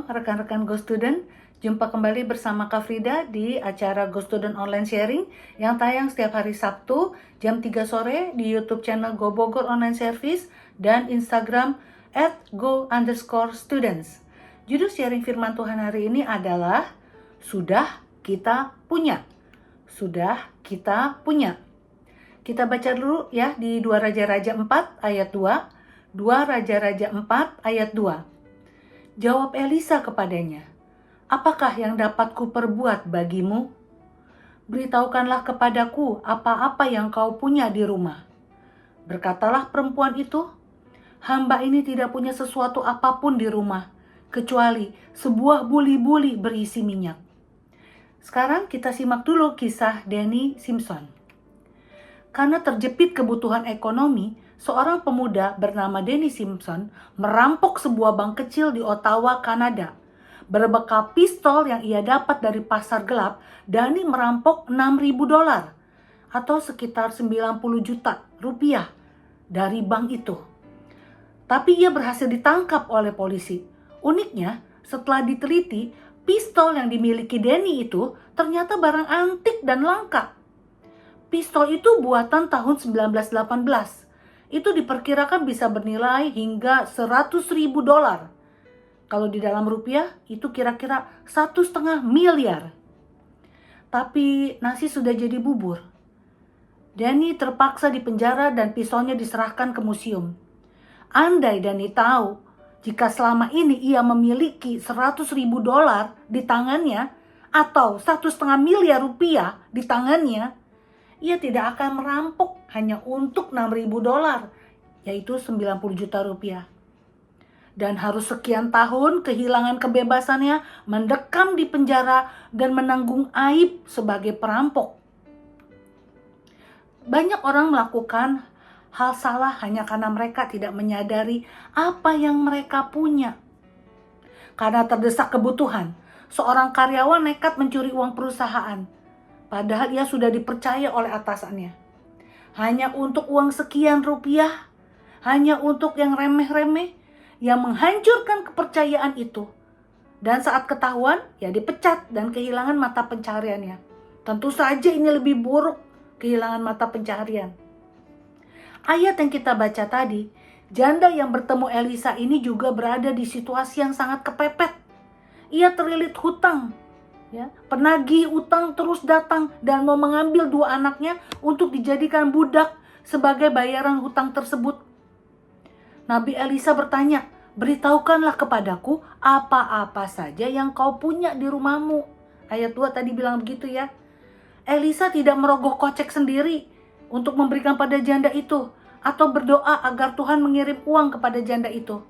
rekan-rekan Go Student, jumpa kembali bersama Kak Frida di acara Go Student Online Sharing yang tayang setiap hari Sabtu jam 3 sore di YouTube channel Go Bogor Online Service dan Instagram @go_students. Judul sharing firman Tuhan hari ini adalah Sudah Kita Punya. Sudah Kita Punya. Kita baca dulu ya di 2 Raja-Raja 4 ayat 2. 2 Raja-Raja 4 ayat 2. Jawab Elisa kepadanya, "Apakah yang dapat kuperbuat bagimu? Beritahukanlah kepadaku apa-apa yang kau punya di rumah." Berkatalah perempuan itu, "Hamba ini tidak punya sesuatu apapun di rumah, kecuali sebuah buli-buli berisi minyak." Sekarang kita simak dulu kisah Danny Simpson. Karena terjepit kebutuhan ekonomi, seorang pemuda bernama Danny Simpson merampok sebuah bank kecil di Ottawa, Kanada. Berbekal pistol yang ia dapat dari pasar gelap, Danny merampok $6.000 atau sekitar 90 juta rupiah dari bank itu. Tapi ia berhasil ditangkap oleh polisi. Uniknya, setelah diteliti, pistol yang dimiliki Danny itu ternyata barang antik dan langka. Pistol itu buatan tahun 1918. Itu diperkirakan bisa bernilai hingga $100.000. Kalau di dalam rupiah itu kira-kira 1,5 miliar. Tapi nasi sudah jadi bubur. Danny terpaksa dipenjara dan pistolnya diserahkan ke museum. Andai Danny tahu jika selama ini ia memiliki $100.000 di tangannya atau 1,5 miliar rupiah di tangannya, ia tidak akan merampok hanya untuk $6.000, yaitu 90 juta rupiah. Dan harus sekian tahun kehilangan kebebasannya, mendekam di penjara, dan menanggung aib sebagai perampok. Banyak orang melakukan hal salah hanya karena mereka tidak menyadari apa yang mereka punya. Karena terdesak kebutuhan, seorang karyawan nekat mencuri uang perusahaan. Padahal ia sudah dipercaya oleh atasannya. Hanya untuk uang sekian rupiah, hanya untuk yang remeh-remeh, yang menghancurkan kepercayaan itu. Dan saat ketahuan, ya dipecat dan kehilangan mata pencahariannya. Tentu saja ini lebih buruk, kehilangan mata pencaharian. Ayat yang kita baca tadi, janda yang bertemu Elisa ini juga berada di situasi yang sangat kepepet. Ia terlilit hutang. Ya, penagih utang terus datang dan mau mengambil 2 anaknya untuk dijadikan budak sebagai bayaran hutang tersebut. Nabi Elisa bertanya, "Beritahukanlah kepadaku apa-apa saja yang kau punya di rumahmu." Ayat 2 tadi bilang begitu ya. Elisa tidak merogoh kocek sendiri untuk memberikan pada janda itu atau berdoa agar Tuhan mengirim uang kepada janda itu.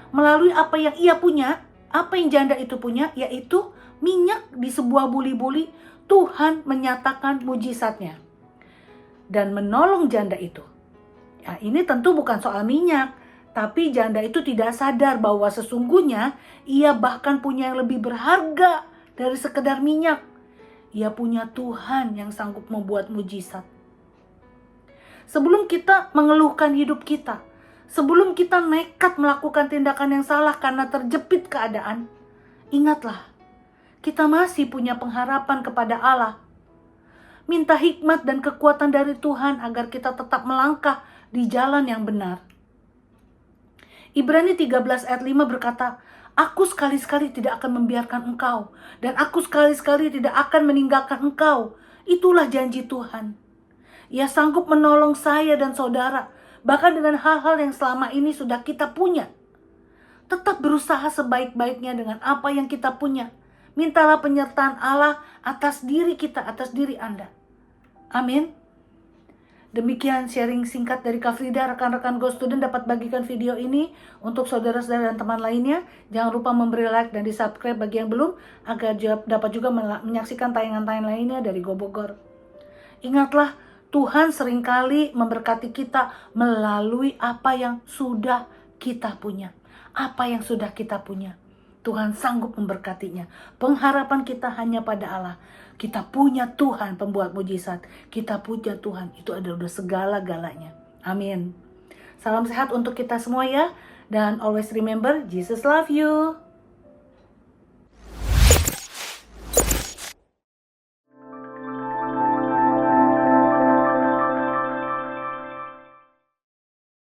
Melalui apa yang ia punya, apa yang janda itu punya, yaitu minyak di sebuah buli-buli, Tuhan menyatakan mujizatnya dan menolong janda itu. Ya, ini tentu bukan soal minyak, tapi janda itu tidak sadar bahwa sesungguhnya ia bahkan punya yang lebih berharga dari sekedar minyak. Ia punya Tuhan yang sanggup membuat mujizat. Sebelum kita mengeluhkan hidup kita, sebelum kita nekat melakukan tindakan yang salah karena terjepit keadaan, ingatlah, kita masih punya pengharapan kepada Allah. Minta hikmat dan kekuatan dari Tuhan agar kita tetap melangkah di jalan yang benar. Ibrani 13 ayat 5 berkata, "Aku sekali-sekali tidak akan membiarkan engkau, dan aku sekali-sekali tidak akan meninggalkan engkau." Itulah janji Tuhan. Ia sanggup menolong saya dan saudara, bahkan dengan hal-hal yang selama ini sudah kita punya. Tetap berusaha sebaik-baiknya dengan apa yang kita punya. Mintalah penyertaan Allah atas diri kita, atas diri Anda. Amin. Demikian sharing singkat dari Kak Frida. Rekan-rekan Go Student dapat bagikan video ini untuk saudara-saudara dan teman lainnya. Jangan lupa memberi like dan di-subscribe bagi yang belum, agar dapat juga menyaksikan tayangan-tayangan lainnya dari Go Bogor. Ingatlah, Tuhan seringkali memberkati kita melalui apa yang sudah kita punya. Apa yang sudah kita punya. Tuhan sanggup memberkatinya. Pengharapan kita hanya pada Allah. Kita punya Tuhan pembuat mujizat. Kita punya Tuhan, itu adalah segala-galanya. Amin. Salam sehat untuk kita semua ya. Dan always remember, Jesus love you.